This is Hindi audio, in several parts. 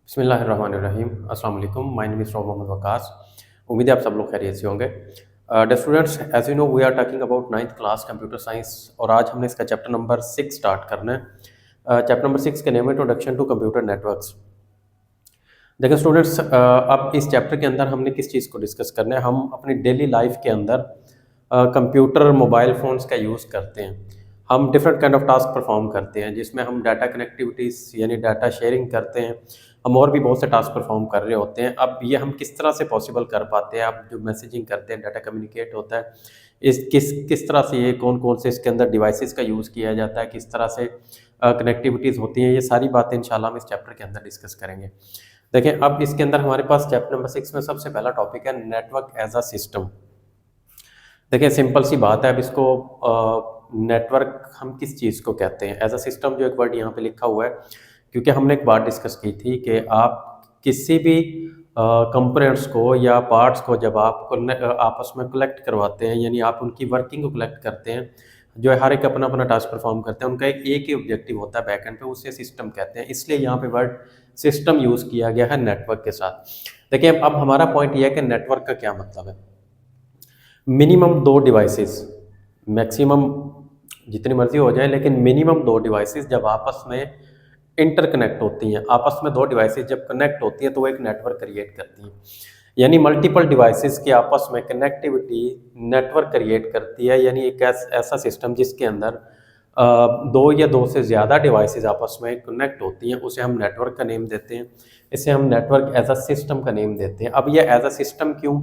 बिस्मिल्लाहिर्रहमानिर्रहीम अस्सलाम वालेकुम my name is Mohammad Waqas. उम्मीद है आप सब लोग खैरियत से होंगे। Students, as you know we are talking about ninth class computer science और आज हमने इसका चैप्टर नंबर 6 स्टार्ट करना है। चैप्टर नंबर 6 का नेम है इंट्रोडक्शन टू कंप्यूटर नेटवर्क्स। देखिए स्टूडेंट्स, अब इस चैप्टर के अंदर हमने किस चीज़ को डिस्कस करना है। हम अपनी डेली लाइफ के अंदर कंप्यूटर मोबाइल फ़ोन्स का यूज़ करते हैं। हम different kind of task perform करते हैं जिसमें हम डाटा कनेक्टिविटीज़ यानी डाटा शेयरिंग करते हैं। हम और भी बहुत से टास्क परफॉर्म कर रहे होते हैं। अब ये हम किस तरह से पॉसिबल कर पाते हैं। अब जो मैसेजिंग करते हैं, डाटा कम्युनिकेट होता है, इस किस किस तरह से ये कौन कौन से इसके अंदर डिवाइसेस का यूज़ किया जाता है, किस तरह से कनेक्टिविटीज़ होती हैं, ये सारी बातें इंशाल्लाह हम इस चैप्टर के अंदर डिस्कस करेंगे। देखिए अब इसके अंदर हमारे पास चैप्टर नंबर 6 में सबसे पहला टॉपिक है नेटवर्क एज अ सिस्टम। देखिए सिंपल सी बात है। अब इसको नेटवर्क हम किस चीज़ को कहते हैं। एज अ सिस्टम जो एक वर्ड यहाँ पे लिखा हुआ है, क्योंकि हमने एक बात डिस्कस की थी कि आप किसी भी कंपोनेंट्स को या पार्ट्स को जब आप आपस में कलेक्ट करवाते हैं, यानी आप उनकी वर्किंग को कलेक्ट करते हैं, जो है हर एक अपना अपना टास्क परफॉर्म करते हैं, उनका एक ही ऑब्जेक्टिव होता है बैक एंड पे, उसे सिस्टम कहते हैं। इसलिए यहाँ पे वर्ड सिस्टम यूज़ किया गया है नेटवर्क के साथ। देखिए अब हमारा पॉइंट यह है कि नेटवर्क का क्या मतलब है। मिनिमम दो डिवाइसेस, मैक्सिमम जितनी मर्जी हो जाए, लेकिन मिनिमम दो डिवाइसेस जब आपस में इंटरकनेक्ट होती हैं, आपस में दो डिवाइसेस जब कनेक्ट होती हैं तो वो एक नेटवर्क क्रिएट करती हैं। यानी मल्टीपल डिवाइसेस की आपस में कनेक्टिविटी नेटवर्क क्रिएट करती है। यानी एक ऐसा सिस्टम जिसके अंदर दो या दो से ज़्यादा डिवाइसेस आपस में कनेक्ट होती हैं, उसे हम नेटवर्क का नेम देते हैं। इसे हम नेटवर्क एज अ सिस्टम का नेम देते हैं। अब ये एज अ सिस्टम क्यों?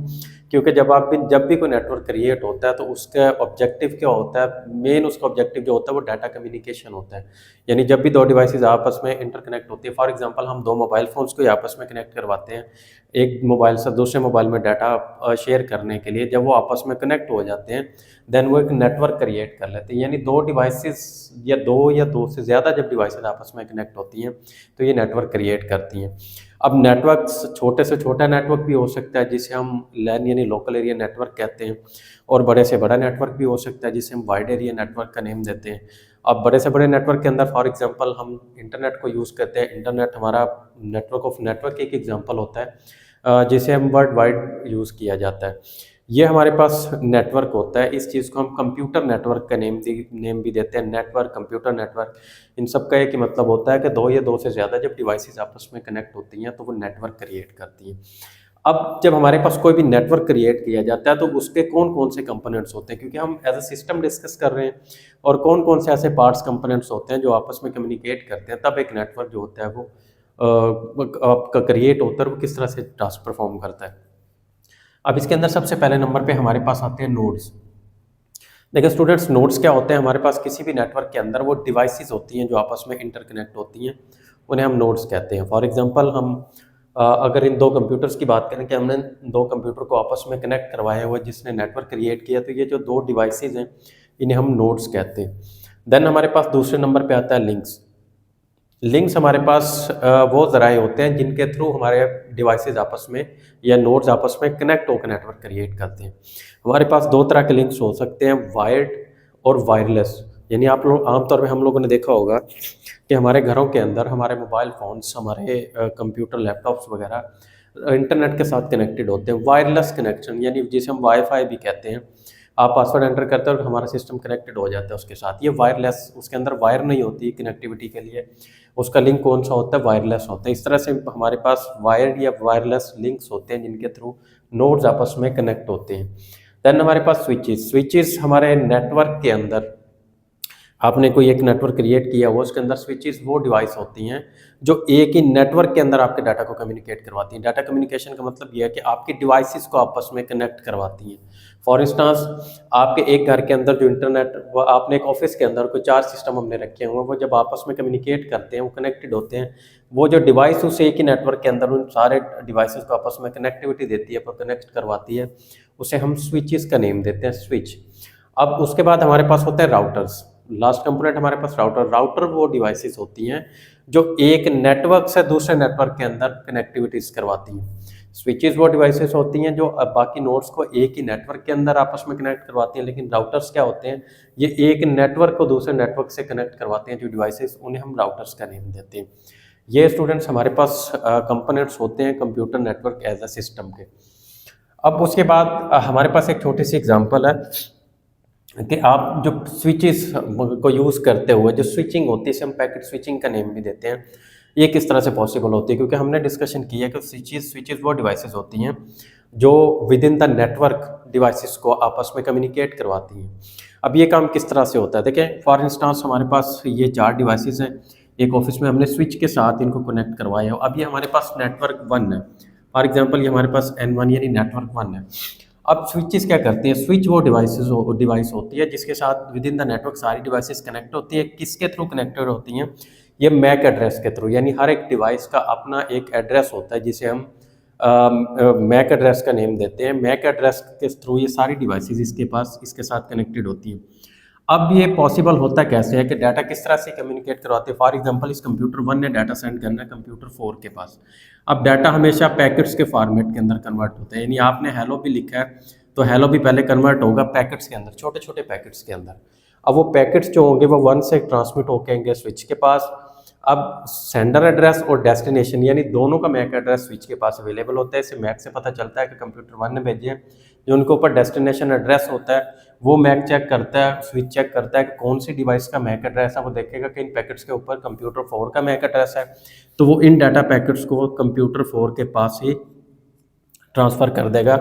क्योंकि जब भी कोई नेटवर्क क्रिएट होता है तो उसका ऑब्जेक्टिव क्या होता है। मेन उसका ऑब्जेक्टिव जो होता है वो डाटा कम्युनिकेशन होता है। यानी जब भी दो डिवाइसेस आपस में इंटरकनेक्ट होती है, फॉर एग्जांपल हम दो मोबाइल फ़ोन्स को आपस में कनेक्ट करवाते हैं एक मोबाइल से दूसरे मोबाइल में डाटा शेयर करने के लिए, जब वो आपस में कनेक्ट हो जाते हैं देन वो एक नेटवर्क क्रिएट कर लेते हैं। यानी दो डिवाइसेस या दो से ज़्यादा जब डिवाइसेस आपस में कनेक्ट होती हैं तो ये नेटवर्क क्रिएट करती हैं। अब नेटवर्क्स छोटे से छोटा नेटवर्क भी हो सकता है जिसे हम लैन यानी लोकल एरिया नेटवर्क कहते हैं, और बड़े से बड़ा नेटवर्क भी हो सकता है जिसे हम वाइड एरिया नेटवर्क का नेम देते हैं। अब बड़े से बड़े नेटवर्क के अंदर फॉर एग्जांपल हम इंटरनेट को यूज़ करते हैं। इंटरनेट हमारा नेटवर्क ऑफ नेटवर्क एक एग्जांपल होता है जिसे हम वर्ल्ड वाइड यूज़ किया जाता है। ये हमारे पास नेटवर्क होता है। इस चीज़ को हम कंप्यूटर नेटवर्क का नेम भी देते हैं। नेटवर्क, कंप्यूटर नेटवर्क, इन सब का एक ही मतलब होता है कि दो या दो से ज़्यादा जब डिवाइसेस आपस में कनेक्ट होती हैं तो वो नेटवर्क क्रिएट करती हैं। अब जब हमारे पास कोई भी नेटवर्क क्रिएट किया जाता है तो उसके कौन-कौन से कंपोनेंट्स होते हैं, क्योंकि हम एज अ सिस्टम डिस्कस कर रहे हैं, और कौन-कौन से ऐसे पार्ट्स कंपोनेंट्स होते हैं जो आपस में कम्युनिकेट करते हैं, तब एक नेटवर्क जो होता है वो आपका क्रिएट होता है और वो किस तरह से टास्क परफॉर्म करता है। अब इसके अंदर सबसे पहले नंबर पे हमारे पास आते हैं नोड्स। देखिए स्टूडेंट्स, नोड्स क्या होते हैं। हमारे पास किसी भी नेटवर्क के अंदर वो डिवाइसेस होती हैं जो आपस में इंटरकनेक्ट होती हैं, उन्हें हम नोड्स कहते हैं। फॉर एग्जांपल हम अगर इन दो कंप्यूटर्स की बात करें कि हमने दो कंप्यूटर को आपस में कनेक्ट करवाया हुआ जिसने नेटवर्क क्रिएट किया, तो ये जो दो डिवाइसेस हैं इन्हें हम नोड्स कहते हैं। देन हमारे पास दूसरे नंबर पे आता है लिंक्स। लिंक्स हमारे पास वो ज़राए होते हैं जिनके थ्रू हमारे डिवाइसेस आपस में या नोड्स आपस में कनेक्ट होकर नेटवर्क क्रिएट करते हैं। हमारे पास दो तरह के लिंक्स हो सकते हैं, वायर्ड और वायरलेस। यानी आप लोग आमतौर पे हम लोगों ने देखा होगा कि हमारे घरों के अंदर हमारे मोबाइल फ़ोन्स, हमारे कंप्यूटर, लैपटॉप्स वगैरह इंटरनेट के साथ कनेक्टेड होते हैं। वायरलेस कनेक्शन यानी जिसे हम वाईफाई भी कहते हैं। आप पासवर्ड एंटर करते हैं और हमारा सिस्टम कनेक्टेड हो जाता है उसके साथ। ये वायरलेस, उसके अंदर वायर नहीं होती कनेक्टिविटी के लिए, उसका लिंक कौन सा होता है, वायरलेस होता है। इस तरह से हमारे पास वायर्ड या वायरलेस लिंक्स होते हैं जिनके थ्रू नोड्स आपस में कनेक्ट होते हैं। देन हमारे पास स्विचेस। स्विचेस हमारे नेटवर्क के अंदर, आपने कोई एक नेटवर्क क्रिएट किया हुआ, उसके अंदर स्विचेस वो डिवाइस होती हैं जो एक ही नेटवर्क के अंदर आपके डाटा को कम्युनिकेट करवाती हैं। डाटा कम्युनिकेशन का मतलब ये है कि आपकी डिवाइसेस को आपस में कनेक्ट करवाती हैं। फॉर इंस्टांस आपके एक घर के अंदर जो इंटरनेट, वो आपने एक ऑफिस के अंदर कोई चार सिस्टम हमने रखे हुए हैं, वो जब आपस में कम्युनिकेट करते हैं, वो कनेक्टेड होते हैं। वो जो डिवाइस उस एक ही नेटवर्क के अंदर उन सारे डिवाइसेस को आपस में कनेक्टिविटी देती है, पर कनेक्ट करवाती है, उसे हम स्विचेस का नेम देते हैं, स्विच। अब उसके बाद हमारे पास होते हैं राउटर्स। लास्ट कंपोनेंट हमारे पास राउटर वो डिवाइसेस होती हैं जो एक नेटवर्क से दूसरे नेटवर्क के अंदर कनेक्टिविटीज करवाती हैं। स्विचेस वो डिवाइसेस होती हैं जो बाकी नोड्स को एक ही नेटवर्क के अंदर आपस में कनेक्ट करवाती हैं, लेकिन राउटर्स क्या होते हैं, ये एक नेटवर्क को दूसरे नेटवर्क से कनेक्ट करवाते हैं जो डिवाइसेस, उन्हें हम राउटर्स का नेम देते हैं। ये स्टूडेंट्स हमारे पास कंपोनेंट्स होते हैं computer network as a system के। अब उसके बाद हमारे पास एक छोटी सी एग्जांपल है कि आप जो स्विचेस को यूज़ करते हुए जो स्विचिंग होती है, इसे हम पैकेट स्विचिंग का नेम भी देते हैं, ये किस तरह से पॉसिबल होती है, क्योंकि हमने डिस्कशन किया है कि स्विचेस वो डिवाइसेस होती हैं जो with in the network devices को आपस में कम्युनिकेट करवाती हैं। अब ये काम किस तरह से होता है, देखें फॉर इंस्टांस हमारे पास ये 4 डिवाइसेस हैं, एक ऑफिस में हमने स्विच के साथ इनको कनेक्ट करवाया है। अब ये हमारे पास नेटवर्क 1 है, फॉर एग्जांपल ये हमारे पास N1 यानी नेटवर्क 1 है। अब स्विचेस क्या करती हैं, स्विच वो डिवाइस होती है जिसके साथ विद इन द नेटवर्क सारी डिवाइसेस कनेक्ट होती है। किसके थ्रू कनेक्टेड होती हैं, ये मैक एड्रेस के थ्रू, यानी हर एक डिवाइस का अपना एक एड्रेस होता है जिसे हम मैक एड्रेस का नेम देते हैं। मैक एड्रेस के थ्रू ये सारी डिवाइसेस इसके साथ कनेक्टेड होती हैं। अब ये पॉसिबल होता कैसे है कि डाटा किस तरह से कम्युनिकेट करवाते हैं। फॉर एग्जांपल इस कंप्यूटर 1 ने डाटा सेंड करना है कंप्यूटर 4 के पास। अब डाटा हमेशा पैकेट्स के फॉर्मेट के अंदर कन्वर्ट होता है, यानी आपने हेलो भी लिखा है तो हेलो भी पहले कन्वर्ट होगा पैकेट्स के अंदर, छोटे छोटे पैकेट्स के अंदर। अब वो पैकेट्स जो होंगे वो 1 से ट्रांसमिट होंगे स्विच के पास। अब सेंडर एड्रेस और डेस्टिनेशन यानी दोनों का मैक एड्रेस स्विच के पास अवेलेबल होता है। इससे मैक से पता चलता है कि कंप्यूटर 1 ने भेजे हैं। जो उनके ऊपर डेस्टिनेशन एड्रेस होता है वो मैक चेक करता है, स्विच चेक करता है कि कौन सी डिवाइस का मैक एड्रेस है। वो देखेगा कि इन पैकेट्स के ऊपर कंप्यूटर 4 का मैक एड्रेस है, तो वो इन डाटा पैकेट्स को कंप्यूटर 4 के पास ही ट्रांसफ़र कर देगा।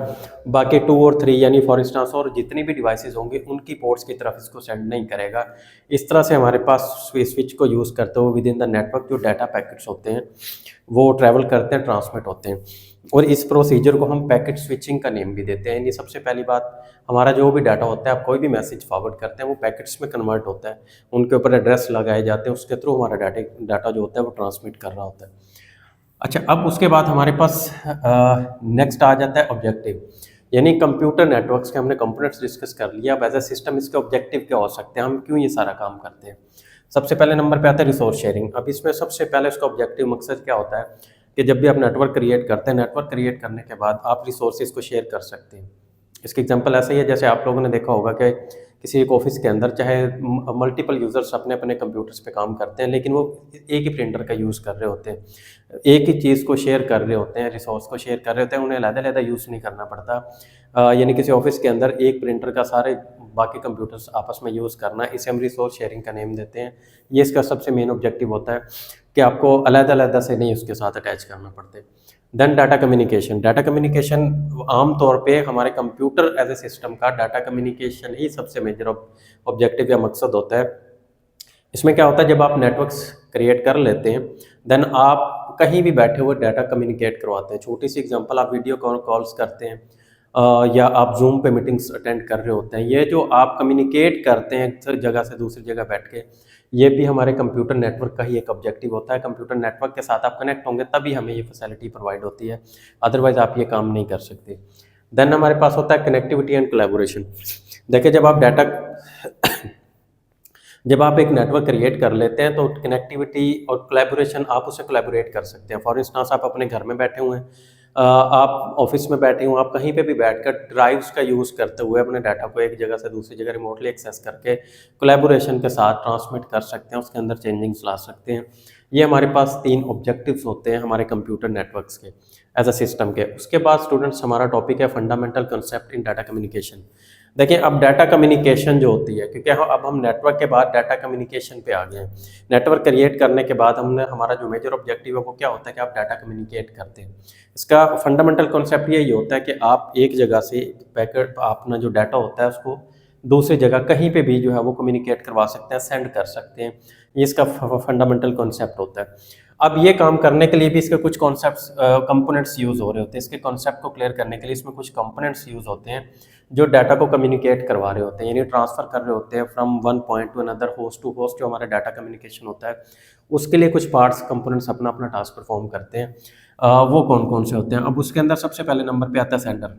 बाकी 2 और 3 यानी फॉर इंस्टांस और जितनी भी डिवाइसेस होंगी उनकी पोर्ट्स की तरफ इसको सेंड नहीं करेगा। इस तरह से हमारे पास स्विच को यूज़ करते हुए विद इन द नेटवर्क जो डाटा पैकेट्स होते हैं वो ट्रैवल करते हैं, ट्रांसमिट होते हैं। और इस प्रोसीजर को हम पैकेट स्विचिंग का नेम भी देते हैं। ये सबसे पहली बात, हमारा जो भी डाटा होता है, आप कोई भी मैसेज फॉरवर्ड करते हैं वो पैकेट्स में कन्वर्ट होता है, उनके ऊपर एड्रेस लगाए जाते हैं, उसके थ्रू हमारा डाटा जो होता है वो ट्रांसमिट कर रहा होता है। अच्छा, अब उसके बाद हमारे पास नेक्स्ट आ जाता है ऑब्जेक्टिव, यानी कंप्यूटर नेटवर्क्स के हमने कंपोनेंट्स डिस्कस कर लिया। अब एज ए सिस्टम इसके ऑब्जेक्टिव क्या हो सकते हैं, हम क्यों ये सारा काम करते हैं। सबसे पहले नंबर पे आता है रिसोर्स शेयरिंग। अब इसमें सबसे पहले इसका ऑब्जेक्टिव मकसद क्या होता है कि जब भी आप नेटवर्क क्रिएट करते हैं, नेटवर्क क्रिएट करने के बाद आप रिसोर्सेज को शेयर कर सकते हैं। इसकी एग्जांपल ऐसा ही है जैसे आप लोगों ने देखा होगा कि किसी एक ऑफिस के अंदर चाहे मल्टीपल यूज़र्स अपने अपने कंप्यूटर्स पे काम करते हैं, लेकिन वो एक ही प्रिंटर का यूज़ कर रहे होते हैं, एक ही चीज़ को शेयर कर रहे होते हैं, रिसोर्स को शेयर कर रहे होते हैं, उन्हें अलग-अलग यूज़ नहीं करना पड़ता। यानी किसी ऑफिस के अंदर एक प्रिंटर का सारे बाकी कंप्यूटर्स आपस में यूज़ करना, इसे हम रिसोर्स शेयरिंग का नेम देते हैं। ये इसका सबसे मेन ऑब्जेक्टिव होता है कि आपको अलग-अलग से नहीं उसके साथ अटैच करना पड़ते। Then data communication. Data communication आम तौर पे हमारे कंप्यूटर एज ए सिस्टम का डाटा कम्युनिकेशन ही सबसे मेजर ऑब्जेक्टिव या मकसद होता है। इसमें क्या होता है, जब आप नेटवर्क्स क्रिएट कर लेते हैं देन आप कहीं भी बैठे हुए डाटा कम्युनिकेट करवाते हैं। छोटी सी एग्जांपल, आप वीडियो कॉल्स करते हैं या आप जूम पे मीटिंग्स अटेंड कर रहे होते हैं। ये जो आप कम्युनिकेट करते हैं एक जगह से दूसरी जगह बैठ के, ये भी हमारे कंप्यूटर नेटवर्क का ही एक ऑब्जेक्टिव होता है। कंप्यूटर नेटवर्क के साथ आप कनेक्ट होंगे तभी हमें ये फैसिलिटी प्रोवाइड होती है, अदरवाइज आप ये काम नहीं कर सकते। देन हमारे पास होता है कनेक्टिविटी एंड कोलैबोरेशन। देखिए, जब आप एक नेटवर्क क्रिएट कर लेते हैं तो कनेक्टिविटी और कोलैबोरेशन, आप उसे कोलैबोरेट कर सकते हैं। फॉर इंस्टांस आप अपने घर में बैठे हुए हैं, आप ऑफिस में बैठे हुए, आप कहीं पे भी बैठकर ड्राइव्स का यूज़ करते हुए अपने डाटा को एक जगह से दूसरी जगह रिमोटली एक्सेस करके कोलैबोरेशन के साथ ट्रांसमिट कर सकते हैं, उसके अंदर चेंजिंग्स ला सकते हैं। ये हमारे पास 3 ऑब्जेक्टिव्स होते हैं हमारे कंप्यूटर नेटवर्क्स के एज अ सिस्टम के। उसके बाद स्टूडेंट्स हमारा टॉपिक है fundamental concept in data communication. देखिए, अब डाटा कम्युनिकेशन जो होती है, क्योंकि अब हम नेटवर्क के बाद डाटा कम्युनिकेशन पे आ गए हैं। नेटवर्क क्रिएट करने के बाद हमारा जो मेजर ऑब्जेक्टिव है वो क्या होता है कि आप डाटा कम्युनिकेट करते हैं। इसका फंडामेंटल कॉन्सेप्ट यही होता है कि आप एक जगह से पैकेट, अपना जो डाटा होता है उसको दूसरी जगह कहीं पे भी जो है वो कम्युनिकेट करवा सकते हैं, सेंड कर सकते हैं। ये इसका फंडामेंटल कॉन्सेप्ट होता है। अब ये काम करने के लिए भी इसके कुछ कॉन्सेप्ट्स कंपोनेंट्स यूज़ हो रहे होते हैं। इसके कॉन्सेप्ट को क्लियर करने के लिए इसमें कुछ कंपोनेंट्स यूज़ होते हैं जो डाटा को कम्युनिकेट करवा रहे होते हैं, यानी ट्रांसफ़र कर रहे होते हैं from one point to another, host to host. जो हमारा डाटा कम्युनिकेशन होता है उसके लिए कुछ पार्ट्स कंपोनेंट्स अपना अपना टास्क परफॉर्म करते हैं। वो कौन कौन से होते हैं। अब उसके अंदर सबसे पहले नंबर पे आता है सेंडर।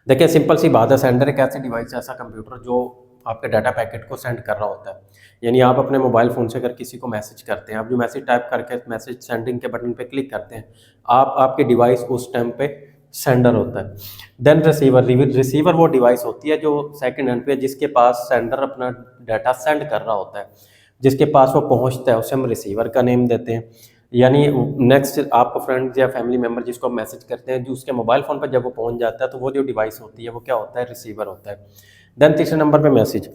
देखिए, सिंपल सी बात है, सेंडर एक ऐसी डिवाइस है, ऐसा कंप्यूटर जो आपके डाटा पैकेट को सेंड कर रहा होता है। यानी आप अपने मोबाइल फ़ोन से अगर किसी को मैसेज करते हैं, आप जो मैसेज टाइप करके मैसेज सेंडिंग के बटन पे क्लिक करते हैं, आपकी डिवाइस उस टाइम पे सेंडर होता है। देन रिसीवर वो डिवाइस होती है जो सेकंड एंड पे, जिसके पास सेंडर अपना डाटा सेंड कर रहा होता है, जिसके पास वो पहुंचता है, उसे हम रिसीवर का नेम देते हैं। यानी नेक्स्ट आपका फ्रेंड या फैमिली मेम्बर जिसको आप मैसेज करते हैं, जो उसके मोबाइल फ़ोन पर जब वो पहुंच जाता है तो वो जो डिवाइस होती है वो क्या होता है, रिसीवर होता है। देन तीसरे नंबर पे मैसेज।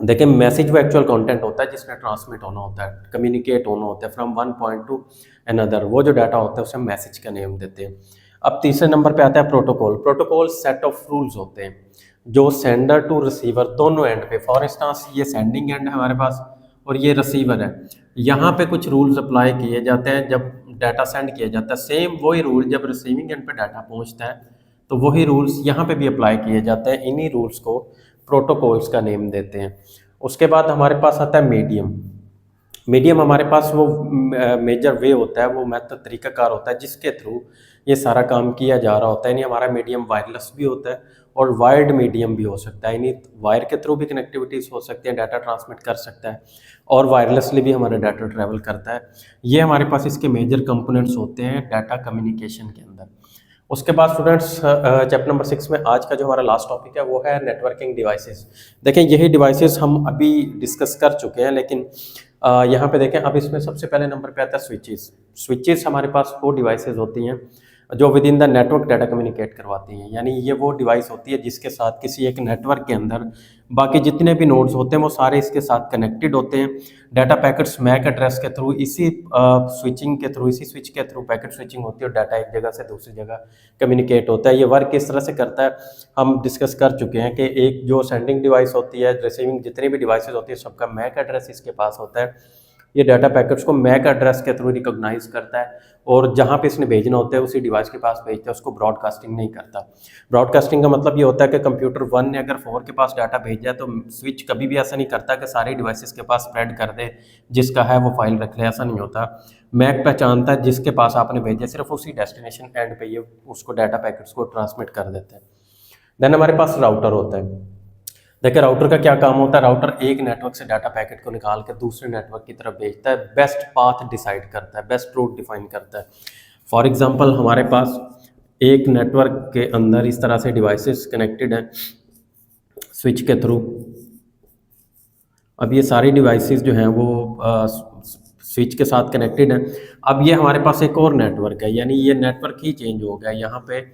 देखिए मैसेज वो एक्चुअल कंटेंट होता है जिसमें ट्रांसमिट होना होता है, कम्युनिकेट होना होता है from one point to another. वो जो डाटा होता है उसे हम मैसेज का नेम देते हैं। अब तीसरे नंबर पे आता है protocol. Protocol set of rules होते हैं जो सेंडर टू रिसीवर दोनों एंड पे, फॉर इंस्टांस ये सेंडिंग एंड है हमारे पास और ये रिसीवर है, यहाँ पे कुछ रूल्स अप्लाई किए जाते हैं जब डाटा सेंड किया जाता है। सेम वही रूल जब रिसीविंग एंड पे डाटा पहुँचता है तो वही रूल्स यहाँ पे भी अप्लाई किए जाते हैं। इन्हीं रूल्स को प्रोटोकॉल्स का नेम देते हैं। उसके बाद हमारे पास आता है मीडियम। मीडियम हमारे पास वो मेजर वे होता है, वो मेथड तरीकाकार होता है जिसके थ्रू ये सारा काम किया जा रहा होता है। यानी हमारा मीडियम वायरलेस भी होता है और वायर्ड मीडियम भी हो सकता है, यानी वायर के थ्रू भी कनेक्टिविटीज़ हो सकती है, डाटा ट्रांसमिट कर सकता है और वायरलेसली भी हमारा डाटा ट्रैवल करता है। ये हमारे पास इसके मेजर कंपोनेंट्स होते हैं डाटा कम्युनिकेशन के अंदर। उसके बाद स्टूडेंट्स चैप्टर नंबर 6 में आज का जो हमारा लास्ट टॉपिक है वो है नेटवर्किंग डिवाइसेस। देखें यही डिवाइसेस हम अभी डिस्कस कर चुके हैं, लेकिन यहाँ पे देखें अब इसमें सबसे पहले नंबर पे आता है स्विचेस। स्विचेस हमारे पास वो डिवाइसेस होती हैं जो with in the network data communicate करवाती हैं। यानी ये वो डिवाइस होती है जिसके साथ किसी एक नेटवर्क के अंदर बाकी जितने भी नोड्स होते हैं वो सारे इसके साथ कनेक्टेड होते हैं। डाटा पैकेट्स मैक एड्रेस के थ्रू इसी स्विचिंग के थ्रू, इसी स्विच के थ्रू पैकेट स्विचिंग होती है और डाटा एक जगह से दूसरी जगह कम्युनिकेट होता है। ये वर्क किस तरह से करता है हम डिस्कस कर चुके हैं कि एक जो सेंडिंग डिवाइस होती है, रिसीविंग जितनी भी डिवाइसेस होती है सबका मैक एड्रेस इसके पास होता है। ये डाटा पैकेट्स को मैक एड्रेस के थ्रू रिकॉग्नाइज करता है और जहाँ पे इसने भेजना होता है उसी डिवाइस के पास भेजता है, उसको ब्रॉडकास्टिंग नहीं करता। ब्रॉडकास्टिंग का मतलब ये होता है कि कंप्यूटर 1 ने अगर 4 के पास डाटा भेजा है तो स्विच कभी भी ऐसा नहीं करता कि सारी डिवाइसेस के पास स्प्रेड कर दे, जिसका है वो फाइल रख ले, ऐसा नहीं होता। मैक पहचानता है जिसके पास आपने भेजा, सिर्फ उसी डेस्टिनेशन एंड पे ये उसको डाटा पैकेट्स को ट्रांसमिट कर देता है। देन हमारे पास राउटर होता है। देखिए राउटर का क्या काम होता है, राउटर एक नेटवर्क से डाटा पैकेट को निकाल के दूसरे नेटवर्क की तरफ भेजता है, बेस्ट पाथ डिसाइड करता है, बेस्ट रूट डिफाइन करता है। फॉर एग्जांपल हमारे पास एक नेटवर्क के अंदर इस तरह से डिवाइसेस कनेक्टेड हैं स्विच के थ्रू। अब ये सारी डिवाइसेस जो हैं वो स्विच के साथ कनेक्टेड हैं। अब ये हमारे पास एक और नेटवर्क है, यानी ये नेटवर्क ही चेंज हो गया। यहाँ पे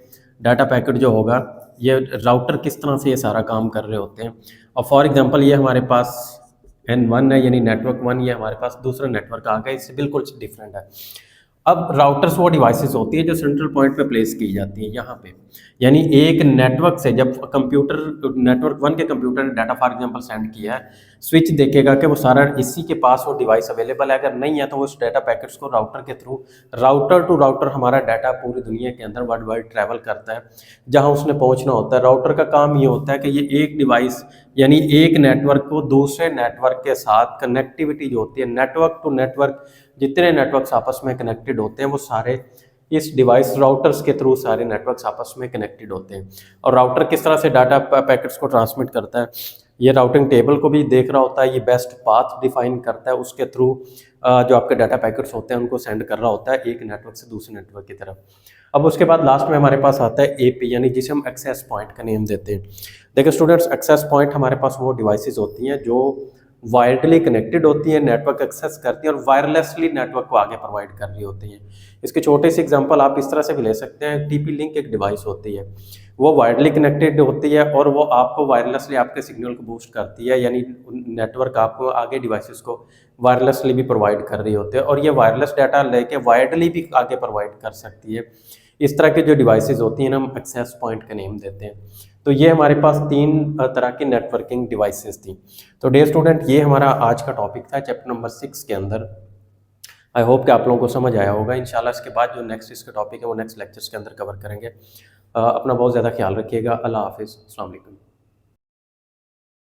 डाटा पैकेट जो होगा, ये राउटर किस तरह से ये सारा काम कर रहे होते हैं। और फॉर एग्जांपल ये हमारे पास N1 है, यानी नेटवर्क 1, ये हमारे पास दूसरा नेटवर्क आ गया, इससे बिल्कुल डिफरेंट है। अब राउटर्स वो डिवाइसेस होती है जो सेंट्रल पॉइंट पे प्लेस की जाती है यहाँ पे। यानी एक नेटवर्क से जब कंप्यूटर नेटवर्क 1 के कंप्यूटर ने डाटा फॉर एग्जांपल सेंड किया है, स्विच देखेगा कि वो सारा इसी के पास वो डिवाइस अवेलेबल है। अगर नहीं है तो वो उस डाटा पैकेट्स को राउटर के थ्रू, राउटर टू राउटर हमारा डाटा पूरी दुनिया के अंदर वर्ल्ड वाइड ट्रैवल करता है जहाँ उसने पहुँचना होता है। राउटर का काम ये होता है कि ये एक डिवाइस यानी एक नेटवर्क को दूसरे नेटवर्क के साथ कनेक्टिविटी जो होती है, नेटवर्क टू नेटवर्क जितने नेटवर्क्स आपस में कनेक्टेड होते हैं वो सारे इस डिवाइस राउटर्स के थ्रू सारे नेटवर्क्स आपस में कनेक्टेड होते हैं। और राउटर किस तरह से डाटा पैकेट्स को ट्रांसमिट करता है, ये राउटिंग टेबल को भी देख रहा होता है, ये बेस्ट पाथ डिफाइन करता है, उसके थ्रू जो आपके डाटा पैकेट्स होते हैं उनको सेंड कर रहा होता है एक नेटवर्क से दूसरे नेटवर्क की तरफ। अब उसके बाद लास्ट में हमारे पास आता है एपी, यानी जिसे हम एक्सेस पॉइंट का नेम देते हैं। देखिए स्टूडेंट्स, एक्सेस पॉइंट हमारे पास वो डिवाइसेस होती हैं जो वायरली कनेक्टेड होती है, नेटवर्क एक्सेस करती हैं और वायरलेसली नेटवर्क को आगे प्रोवाइड कर रही होती हैं। इसके छोटे से एग्जांपल आप इस तरह से भी ले सकते हैं। टीपी लिंक एक डिवाइस होती है, वो वायरली कनेक्टेड होती है और वो आपको वायरलेसली आपके सिग्नल को बूस्ट करती है, यानी नेटवर्क आपको आगे डिवाइसेस को वायरलेसली भी प्रोवाइड कर रही होती है और ये वायरलेस डाटा लेके वायरली भी आगे प्रोवाइड कर सकती है। इस तरह की जो डिवाइसेस होती हैं हम एक्सेस पॉइंट का नेम देते हैं। तो ये हमारे पास 3 तरह की नेटवर्किंग डिवाइसेस थी। तो डियर स्टूडेंट, ये हमारा आज का टॉपिक था चैप्टर नंबर 6 के अंदर। आई होप कि आप लोगों को समझ आया होगा। इंशाल्लाह इसके बाद जो नेक्स्ट इसका टॉपिक है वो नेक्स्ट लेक्चर्स के अंदर कवर करेंगे। अपना बहुत ज़्यादा ख्याल रखिएगा। अल्लाह हाफिज़, अस्सलाम वालेकुम।